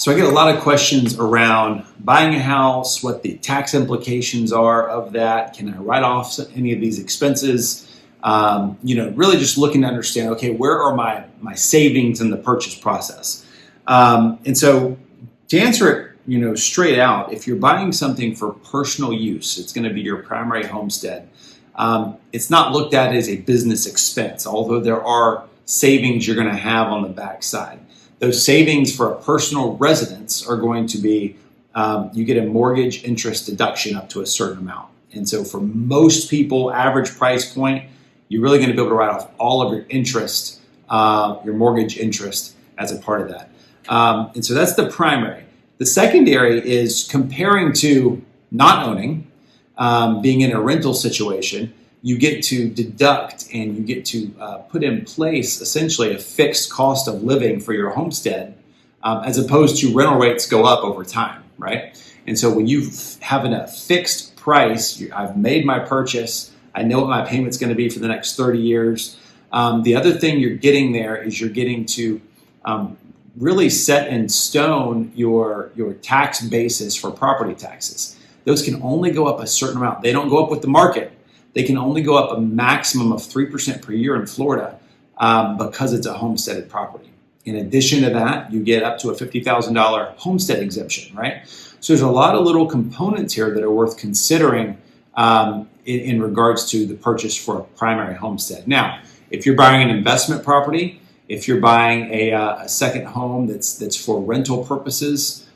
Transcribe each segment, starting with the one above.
So I get a lot of questions around buying a house, what the tax implications are of that. Can I write off any of these expenses? Really just looking to understand, okay, where are my savings in the purchase process? And so to answer it, straight out, if you're buying something for personal use, it's going to be your primary homestead. It's not looked at as a business expense, although there are savings you're going to have on the backside. Those savings for a personal residence are going to be, you get a mortgage interest deduction up to a certain amount. And so for most people, average price point, you're really going to be able to write off all of your interest, your mortgage interest as a part of that. And so that's the primary. The secondary is comparing to not owning, being in a rental situation. You get to deduct and you get to put in place essentially a fixed cost of living for your homestead, as opposed to rental rates go up over time, right? And so when you have a fixed price, I've made my purchase, I know what my payment's going to be for the next 30 years. The other thing you're getting there is you're getting to really set in stone your tax basis for property taxes. Those can only go up a certain amount. They don't go up with the market. They can only go up a maximum of 3% per year in Florida because it's a homesteaded property. In addition to that, you get up to a $50,000 homestead exemption, right? So there's a lot of little components here that are worth considering in regards to the purchase for a primary homestead. Now, if you're buying an investment property, if you're buying a second home that's for rental purposes,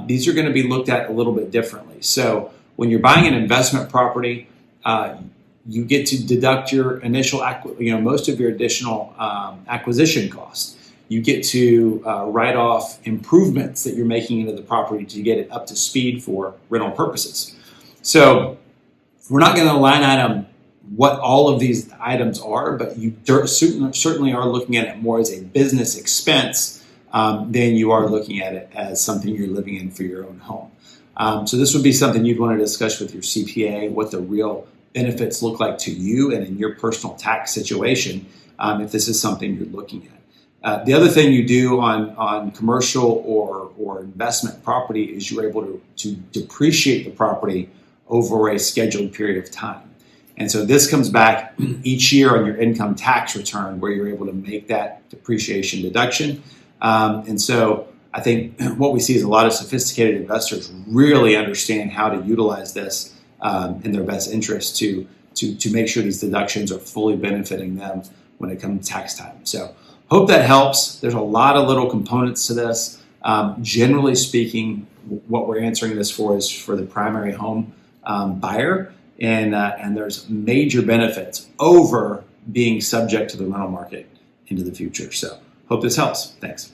these are going to be looked at a little bit differently. So when you're buying an investment property, you get to deduct your initial, most of your additional acquisition costs. You get to write off improvements that you're making into the property to get it up to speed for rental purposes. So we're not going to line item what all of these items are, but you certainly are looking at it more as a business expense than you are looking at it as something you're living in for your own home. So this would be something you'd want to discuss with your CPA, what the real benefits look like to you and in your personal tax situation, if this is something you're looking at. The other thing you do on commercial or investment property is you're able to depreciate the property over a scheduled period of time. And so this comes back each year on your income tax return where you're able to make that depreciation deduction. And so I think what we see is a lot of sophisticated investors really understand how to utilize this in their best interest to make sure these deductions are fully benefiting them when it comes to tax time. So hope that helps. There's a lot of little components to this. Generally speaking, what we're answering this for is for the primary home buyer, and there's major benefits over being subject to the rental market into the future. So hope this helps. Thanks.